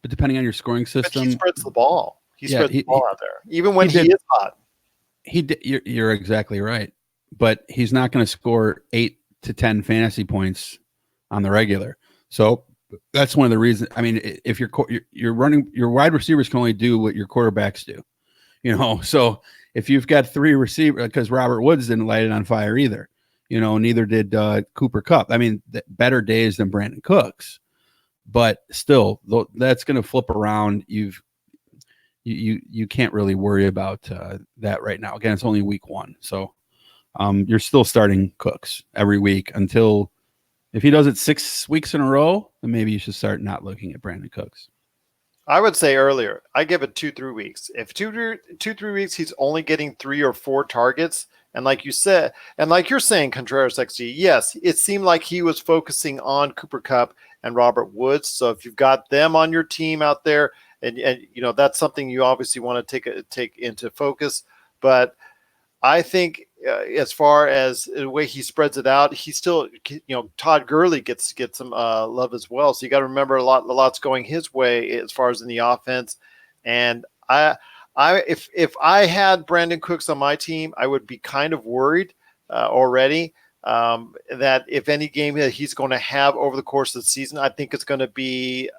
but depending on your scoring system. But he spreads the ball. He spreads the ball out there, even when he is hot. You're exactly right. but he's not going to score 8 to 10 fantasy points on the regular. So that's one of the reasons. I mean, if you're running, your wide receivers can only do what your quarterbacks do, So if you've got 3 receivers, because Robert Woods didn't light it on fire either, neither did Cooper Kupp. I mean, better days than Brandon Cooks, but still, that's going to flip around. You can't really worry about that right now. Again, it's only week 1, so you're still starting Cooks every week until. If he does it 6 weeks in a row, then maybe you should start not looking at Brandon Cooks. I would say earlier, I give it 2-3 weeks. If 2-3 weeks, he's only getting 3 or 4 targets. And like you said, and like you're saying, Contreras XG, yes, it seemed like he was focusing on Cooper Kupp and Robert Woods. So if you've got them on your team out there, and that's something you obviously want to take into focus. But I think as far as the way he spreads it out, he still, Todd Gurley gets some love as well. So you got to remember a lot's going his way as far as in the offense. And if I had Brandon Cooks on my team, I would be kind of worried already that if any game that he's going to have over the course of the season, I think it's going to be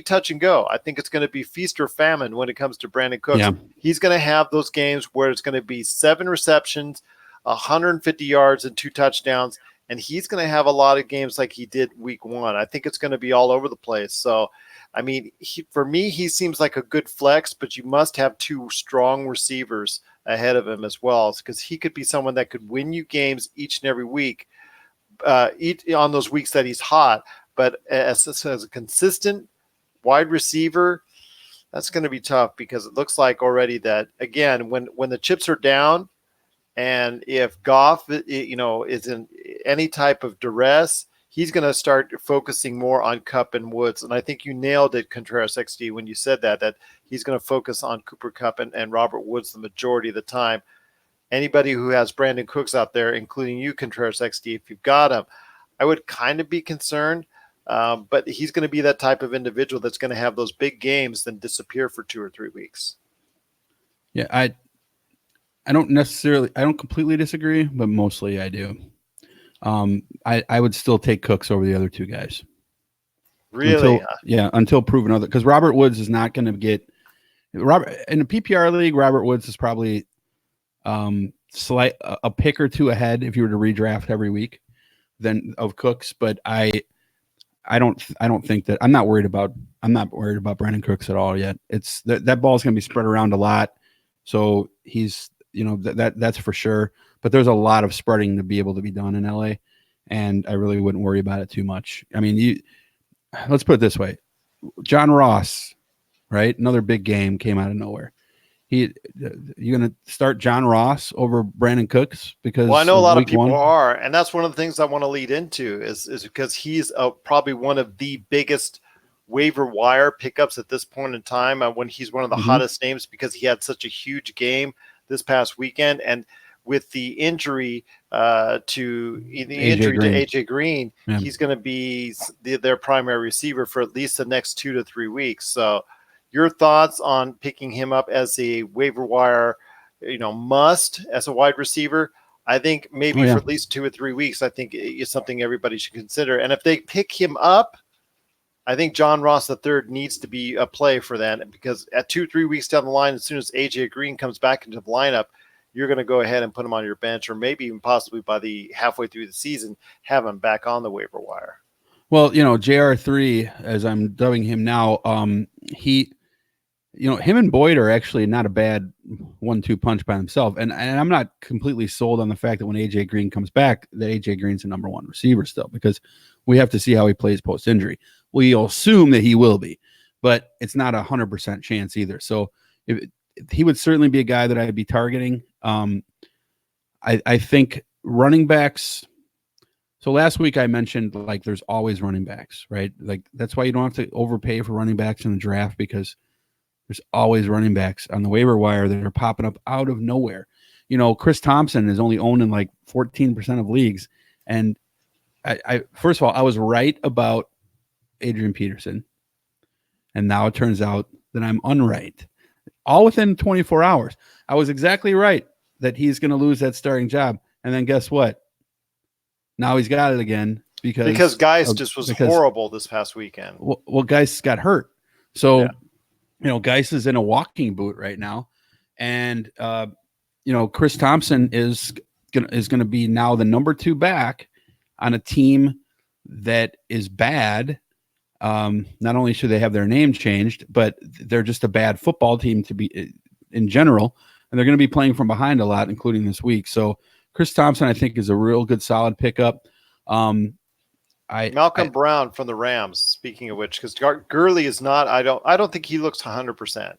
touch and go. I think it's going to be feast or famine when it comes to Brandon Cooks. Yeah. He's going to have those games where it's going to be 7 receptions, 150 yards, and 2 touchdowns. And he's going to have a lot of games like he did week 1. I think it's going to be all over the place. So, I mean, for me, he seems like a good flex, but you must have 2 strong receivers ahead of him as well, because he could be someone that could win you games each and every week, on those weeks that he's hot. But as a consistent wide receiver, that's going to be tough, because it looks like already that, again, when the chips are down, and if Goff, is in any type of duress, he's going to start focusing more on Kupp and Woods. And I think you nailed it, Contreras XD, when you said that he's going to focus on Cooper Kupp and Robert Woods the majority of the time. Anybody who has Brandon Cooks out there, including you, Contreras XD, if you've got him, I would kind of be concerned. But he's going to be that type of individual that's going to have those big games, then disappear for 2 or 3 weeks. Yeah, I don't completely disagree, but mostly I do. I would still take Cooks over the other 2 guys. Really? Until proven other, because Robert Woods is not going to get in a PPR league. Robert Woods is probably a pick or 2 ahead if you were to redraft every week than of Cooks. But I don't think that I'm not worried about Brandon Cooks at all yet. It's that ball is going to be spread around a lot, so he's that's for sure. But there's a lot of spreading to be able to be done in LA, and I really wouldn't worry about it too much. I mean, let's put it this way: John Ross, right? Another big game came out of nowhere. You going to start John Ross over Brandon Cooks? Because I know a lot of people are, and that's one of the things I want to lead into is because he's probably one of the biggest waiver wire pickups at this point in time, when he's one of the hottest names, because he had such a huge game this past weekend, and with the injury to AJ Green, he's going to be their primary receiver for at least the next 2 to 3 weeks. So, your thoughts on picking him up as a waiver wire, must as a wide receiver? I think maybe for at least 2 or 3 weeks, I think is something everybody should consider. And if they pick him up, I think John Ross III needs to be a play for that, because at 2-3 weeks down the line, as soon as AJ Green comes back into the lineup, you're going to go ahead and put him on your bench, or maybe even possibly by the halfway through the season, have him back on the waiver wire. Well, JR3, as I'm dubbing him now, him and Boyd are actually not a bad 1-2 punch by himself. And I'm not completely sold on the fact that when AJ Green comes back, that AJ Green's the number 1 receiver still, because we have to see how he plays post-injury. We'll assume that he will be, but it's not 100% chance either. So he would certainly be a guy that I'd be targeting. I think running backs. So last week I mentioned, like, there's always running backs, right? Like, that's why you don't have to overpay for running backs in the draft, because there's always running backs on the waiver wire that are popping up out of nowhere. Chris Thompson is only owned in like 14% of leagues. And I first of all, I was right about Adrian Peterson. And now it turns out that I'm unright. All within 24 hours. I was exactly right that he's going to lose that starting job. And then guess what? Now he's got it again because Geis just was horrible this past weekend. Well, Geis got hurt. So, Geis is in a walking boot right now. And, Chris Thompson is going to be now the number 2 back on a team that is bad. Not only should they have their name changed, but they're just a bad football team to be in general. And they're going to be playing from behind a lot, including this week. So Chris Thompson, I think, is a real good, solid pickup. Malcolm Brown from the Rams, speaking of which, because Gurley is not, I don't think he looks 100%.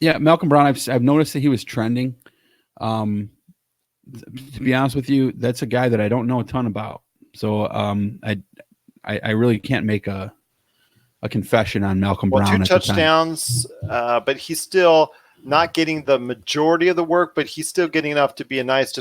Yeah, Malcolm Brown, I've noticed that he was trending. To be honest with you, that's a guy that I don't know a ton about. So I really can't make a confession on Malcolm Brown. 2 touchdowns, but he's still not getting the majority of the work, but he's still getting enough to be a nice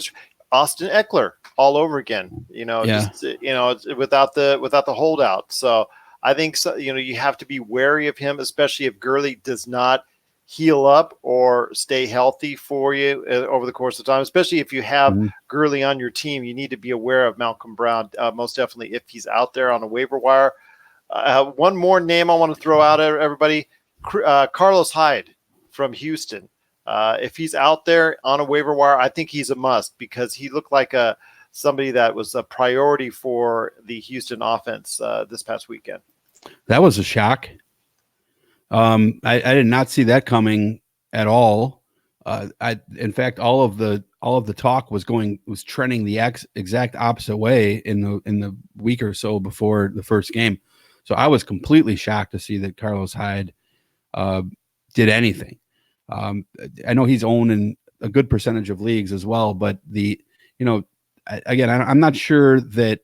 Austin Eckler all over again, just, without the holdout. So I think, you have to be wary of him, especially if Gurley does not heal up or stay healthy for you over the course of time, especially if you have Gurley on your team. You need to be aware of Malcolm Brown, most definitely, if he's out there on a waiver wire. One more name I want to throw out at everybody, Carlos Hyde from Houston. If he's out there on a waiver wire, I think he's a must because he looked like somebody that was a priority for the Houston offense this past weekend. That was a shock. I did not see that coming at all. In fact, all of the talk was trending the exact opposite way in the week or so before the first game. So I was completely shocked to see that Carlos Hyde did anything. I know he's owned in a good percentage of leagues as well, but I'm not sure that.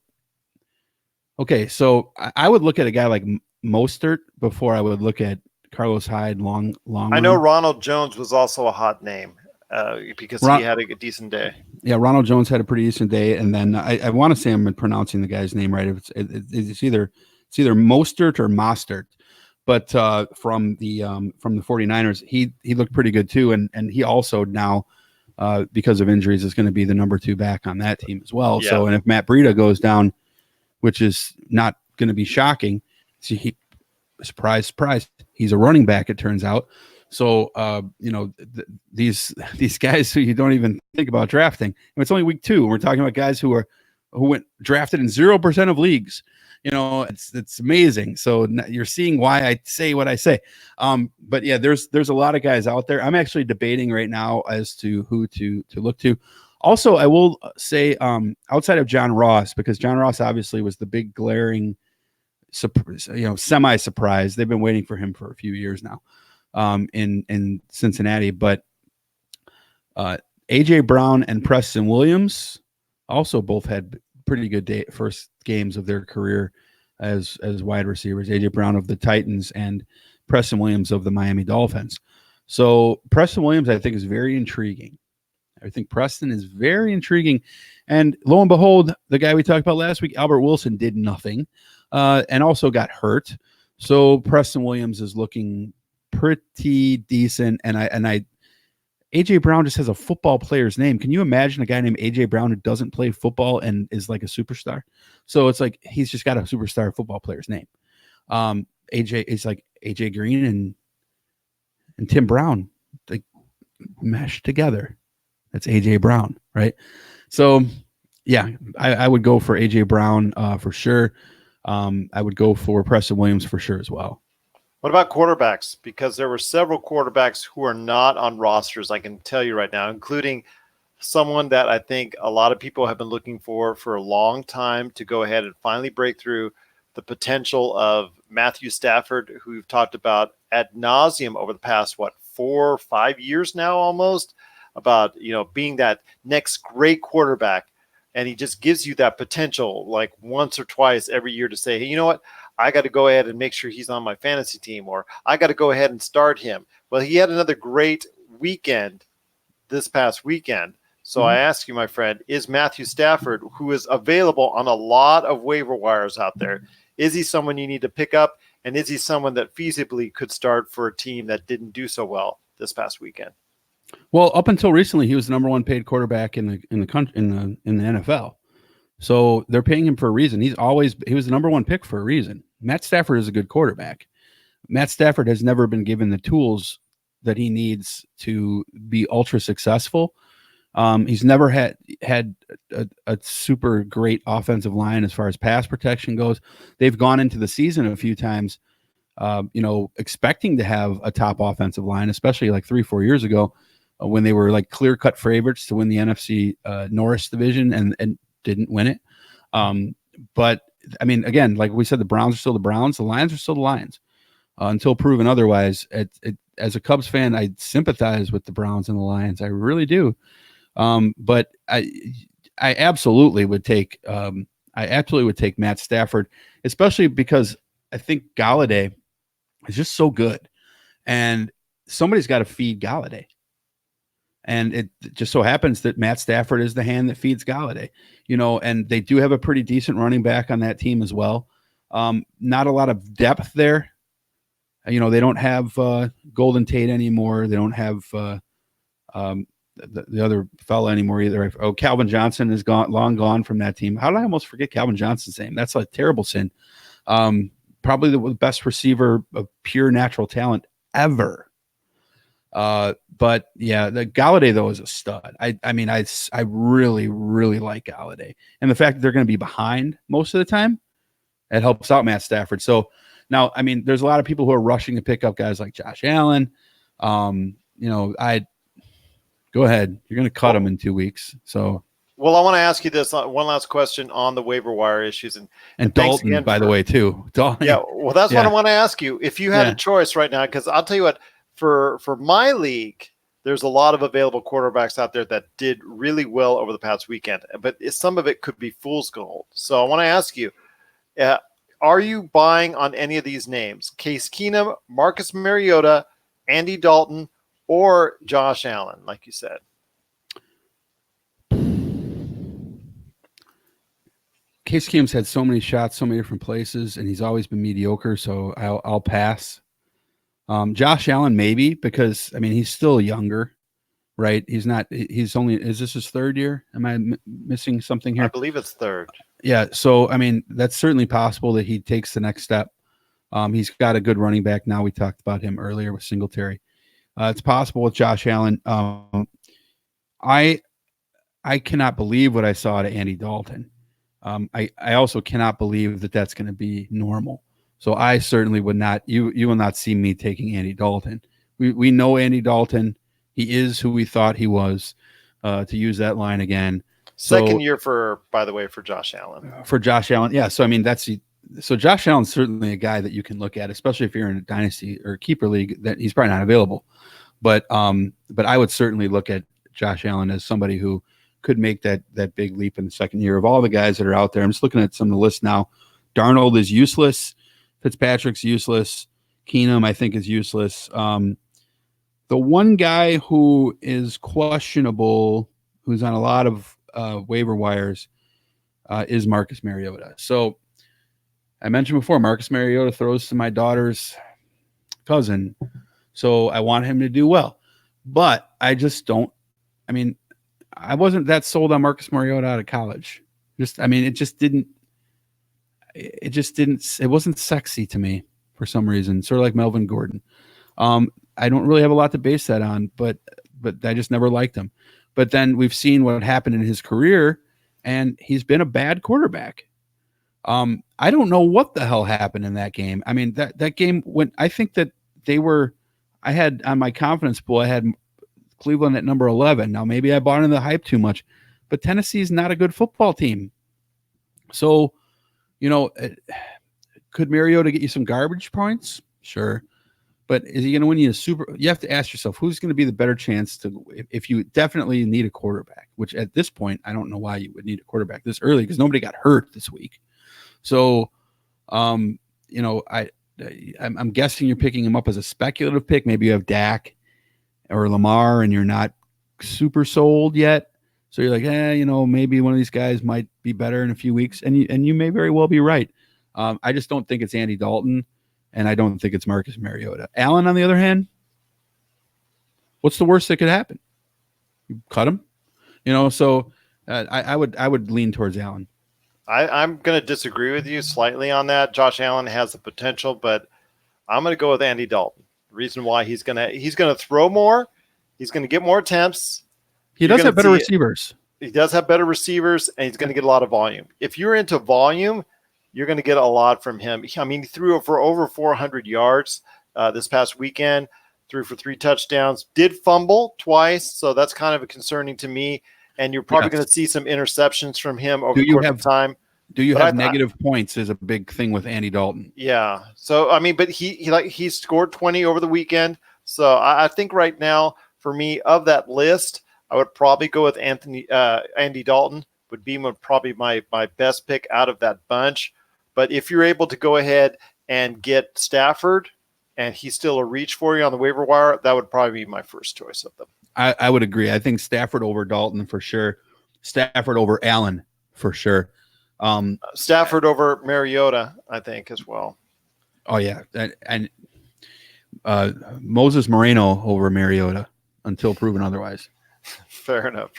Okay, so I would look at a guy like Mostert before I would look at Carlos Hyde long. I know Ronald Jones was also a hot name because he had a decent day. Yeah, Ronald Jones had a pretty decent day, and then I want to say I'm pronouncing the guy's name right. It's either Mostert or Mostert. But from the 49ers, he looked pretty good too, and he also now because of injuries is going to be the number 2 back on that team as well. Yeah. So, and if Matt Breida goes down, which is not going to be shocking, surprise, he's a running back. It turns out. So these guys who you don't even think about drafting. And it's only week 2. And we're talking about guys who went drafted in 0% of leagues. It's amazing. So you're seeing why I say what I say. But yeah, there's a lot of guys out there. I'm actually debating right now as to who to look to. Also, I will say outside of John Ross, because John Ross obviously was the big glaring, semi-surprise. They've been waiting for him for a few years now in Cincinnati. But A.J. Brown and Preston Williams also both had pretty good first games of their career as wide receivers. A.J. Brown of the Titans and Preston Williams of the Miami Dolphins. So Preston Williams, I think, is very intriguing. I think Preston is very intriguing. And lo and behold, the guy we talked about last week, Albert Wilson, did nothing and also got hurt. So Preston Williams is looking pretty decent. And A.J. Brown just has a football player's name. Can you imagine a guy named A.J. Brown who doesn't play football and is like a superstar? So it's like he's just got a superstar football player's name. A.J. is like A.J. Green and Tim Brown. They meshed together. That's A.J. Brown, right? So, yeah, I would go for A.J. Brown for sure. I would go for Preston Williams for sure as well. What about quarterbacks? Because there were several quarterbacks who are not on rosters, I can tell you right now, including someone that I think a lot of people have been looking for a long time to go ahead and finally break through, the potential of Matthew Stafford, who we've talked about ad nauseum over the past, 4 or 5 years now almost, about, being that next great quarterback. And he just gives you that potential like once or twice every year to say, hey, you know what? I got to go ahead and make sure he's on my fantasy team, or I got to go ahead and start him. Well, he had another great weekend this past weekend. So I ask you, my friend, is Matthew Stafford, who is available on a lot of waiver wires out there, is he someone you need to pick up? And is he someone that feasibly could start for a team that didn't do so well this past weekend? Well, up until recently, he was the number one paid quarterback in the country in the NFL. So they're paying him for a reason. He was the number one pick for a reason. Matt Stafford is a good quarterback. Matt Stafford has never been given the tools that he needs to be ultra successful. He's never had a super great offensive line as far as pass protection goes. They've gone into the season a few times, expecting to have a top offensive line, especially like 3-4 years ago when they were like clear-cut favorites to win the NFC Norris division and didn't win it. But I mean, again, like we said, the Browns are still the Browns. The Lions are still the Lions until proven otherwise. As a Cubs fan, I sympathize with the Browns and the Lions. I really do. But I absolutely would take Matt Stafford, especially because I think Galladay is just so good, and somebody's got to feed Galladay. And it just so happens that Matt Stafford is the hand that feeds Galladay, and they do have a pretty decent running back on that team as well. Not a lot of depth there. They don't have Golden Tate anymore. They don't have the other fella anymore either. Oh, Calvin Johnson is long gone from that team. How did I almost forget Calvin Johnson's name? That's a terrible sin. Probably the best receiver of pure natural talent ever. But yeah, the Galladay though is a stud. I really, really like Galladay, and the fact that they're going to be behind most of the time, it helps out Matt Stafford. So now, there's a lot of people who are rushing to pick up guys like Josh Allen. Go ahead. You're going to cut him in 2 weeks. So, well, I want to ask you this one last question on the waiver wire issues, and Dalton, by the way, too. Dalton. Yeah, well, that's what I want to ask you. If you had a choice right now, because I'll tell you what. For my league, there's a lot of available quarterbacks out there that did really well over the past weekend, but some of it could be fool's gold. So I want to ask you, are you buying on any of these names? Case Keenum, Marcus Mariota, Andy Dalton, or Josh Allen, like you said? Case Keenum's had so many shots, so many different places, and he's always been mediocre, so I'll pass. Josh Allen, maybe, because he's still younger, right? Is this his third year? Am I missing something here? I believe it's third. Yeah. So, that's certainly possible that he takes the next step. He's got a good running back now. We talked about him earlier with Singletary. It's possible with Josh Allen. I cannot believe what I saw to Andy Dalton. I also cannot believe that that's going to be normal. So I certainly would not. You will not see me taking Andy Dalton. We know Andy Dalton. He is who we thought he was. To use that line again. Second year by the way, for Josh Allen. For Josh Allen, yeah. So so Josh Allen's certainly a guy that you can look at, especially if you're in a dynasty or keeper league. That he's probably not available, but I would certainly look at Josh Allen as somebody who could make that big leap in the second year. Of all the guys that are out there, I'm just looking at some of the list now. Darnold is useless. Fitzpatrick's useless. Keenum, I think, is useless. The one guy who is questionable, who's on a lot of waiver wires, is Marcus Mariota. So I mentioned before, Marcus Mariota throws to my daughter's cousin. So I want him to do well. But I just don't. I wasn't that sold on Marcus Mariota out of college. It wasn't sexy to me for some reason, sort of like Melvin Gordon. I don't really have a lot to base that on, but I just never liked him. But then we've seen what happened in his career, and he's been a bad quarterback. I don't know what the hell happened in that game. That game, when I think that I had on my confidence pool, I had Cleveland at number 11. Now, maybe I bought into the hype too much, but Tennessee's not a good football team. So, could Mariota get you some garbage points? Sure. But is he going to win you you have to ask yourself, who's going to be the better chance if you definitely need a quarterback, which at this point, I don't know why you would need a quarterback this early because nobody got hurt this week. So, I'm guessing you're picking him up as a speculative pick. Maybe you have Dak or Lamar and you're not super sold yet. So you're like, maybe one of these guys might be better in a few weeks. And you may very well be right. I just don't think it's Andy Dalton, and I don't think it's Marcus Mariota. Allen, on the other hand, What's the worst that could happen? You cut him, So I would lean towards Allen. I'm going to disagree with you slightly on that. Josh Allen has the potential, but I'm going to go with Andy Dalton. The reason why he's going to throw more, he's going to get more attempts. He does have better receivers. He does have better receivers, and he's going to get a lot of volume. If you're into volume, you're going to get a lot from him. I mean, he threw for over 400 yards this past weekend, threw for 3 touchdowns, did fumble twice, so that's kind of concerning to me. And you're probably going to see some interceptions from him over the course of time. Do you have negative points is a big thing with Andy Dalton. Yeah. So, I mean, but he scored 20 over the weekend. So I think right now, for me, of that list, I would probably go with Andy Dalton. Would be probably my best pick out of that bunch. But if you're able to go ahead and get Stafford, and he's still a reach for you on the waiver wire, that would probably be my first choice of them. I would agree. I think Stafford over Dalton for sure. Stafford over Allen for sure. Stafford over Mariota, I think, as well. Oh yeah, and Moses Moreno over Mariota until proven otherwise. Fair enough.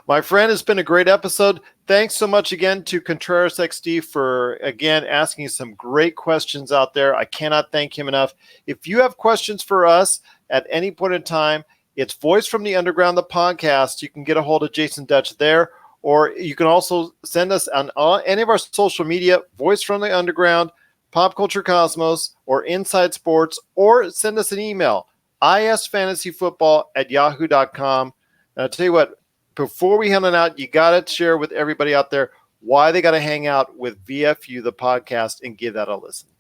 My friend, it's been a great episode. Thanks so much again to Contreras XD for, again, asking some great questions out there. I cannot thank him enough. If you have questions for us at any point in time, it's Voice from the Underground, the podcast. You can get a hold of Jason Dutch there, or you can also send us on any of our social media, Voice from the Underground, Pop Culture Cosmos, or Inside Sports, or send us an email, isfantasyfootball@yahoo.com. And I'll tell you what, before we hand it out, you got to share with everybody out there why they got to hang out with VFU, the podcast, and give that a listen.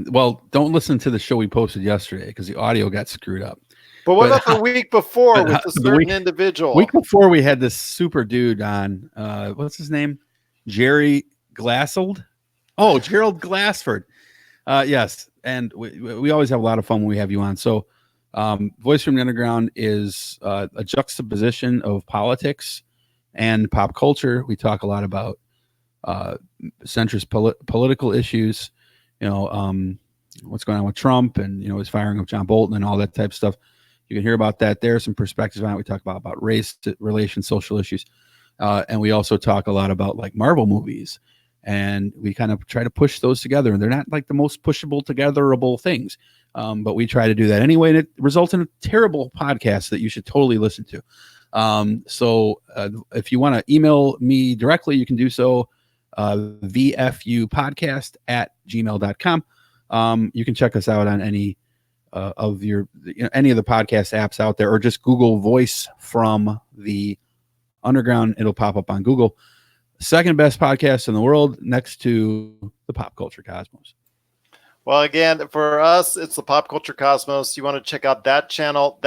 Well, don't listen to the show we posted yesterday because the audio got screwed up. But what about the week before with a certain individual? Week before we had this super dude on, what's his name? Jerry Glasseld? Oh, Gerald Glassford. Yes. And we always have a lot of fun when we have you on. So Voice from the Underground is a juxtaposition of politics and pop culture. We talk a lot about centrist political issues, what's going on with Trump and, his firing of John Bolton and all that type of stuff. You can hear about that. There's some perspectives on it. We talk about race relations, social issues. And we also talk a lot about like Marvel movies. And we kind of try to push those together. And they're not like the most pushable, togetherable things. But we try to do that anyway. And it results in a terrible podcast that you should totally listen to. So if you want to email me directly, you can do so. VFUpodcast@gmail.com. You can check us out on any of any of the podcast apps out there, or just Google Voice from the Underground. It'll pop up on Google. Second best podcast in the world, next to the Pop Culture Cosmos. Well, again, for us, it's the Pop Culture Cosmos. You want to check out that channel.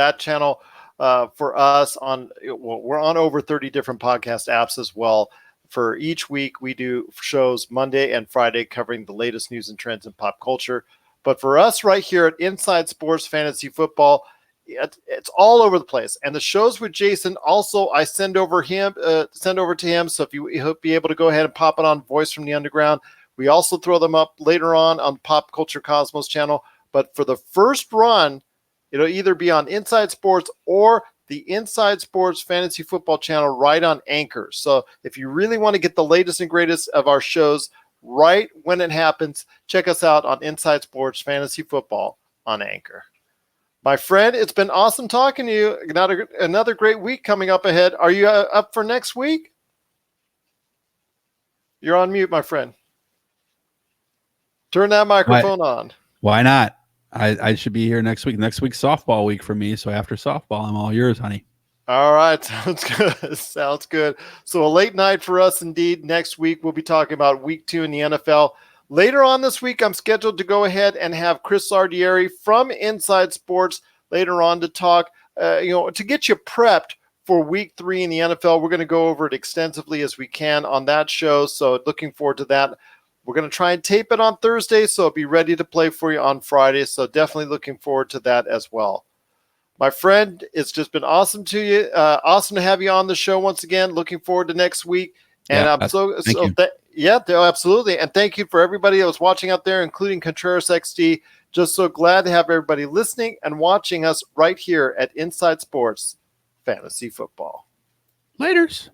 For us we're on over 30 different podcast apps as well. For each week, we do shows Monday and Friday covering the latest news and trends in pop culture. But for us right here at Inside Sports Fantasy Football, it's all over the place. And the shows with Jason also, I send over to him. So if he'll be able to go ahead and pop it on Voice from the Underground. We also throw them up later on Pop Culture Cosmos channel. But for the first run, it'll either be on Inside Sports or the Inside Sports Fantasy Football channel right on Anchor. So if you really want to get the latest and greatest of our shows right when it happens, check us out on Inside Sports Fantasy Football on Anchor. My friend, it's been awesome talking to you. Another great week coming up ahead. Are you up for next week? You're on mute, my friend. Turn that microphone on. Why not? I should be here next week. Next week's softball week for me. So after softball, I'm all yours, honey. All right. Sounds good. Sounds good. So a late night for us indeed. Next week, we'll be talking about week 2 in the NFL. Later on this week, I'm scheduled to go ahead and have Chris Sardieri from Inside Sports later on to talk, to get you prepped for week 3 in the NFL. We're going to go over it extensively as we can on that show. So looking forward to that. We're going to try and tape it on Thursday, so it'll be ready to play for you on Friday. So definitely looking forward to that as well. My friend, it's just been awesome to you. Awesome to have you on the show once again. Looking forward to next week. And I'm absolutely. And thank you for everybody that was watching out there, including Contreras XD. Just so glad to have everybody listening and watching us right here at Inside Sports Fantasy Football. Laters.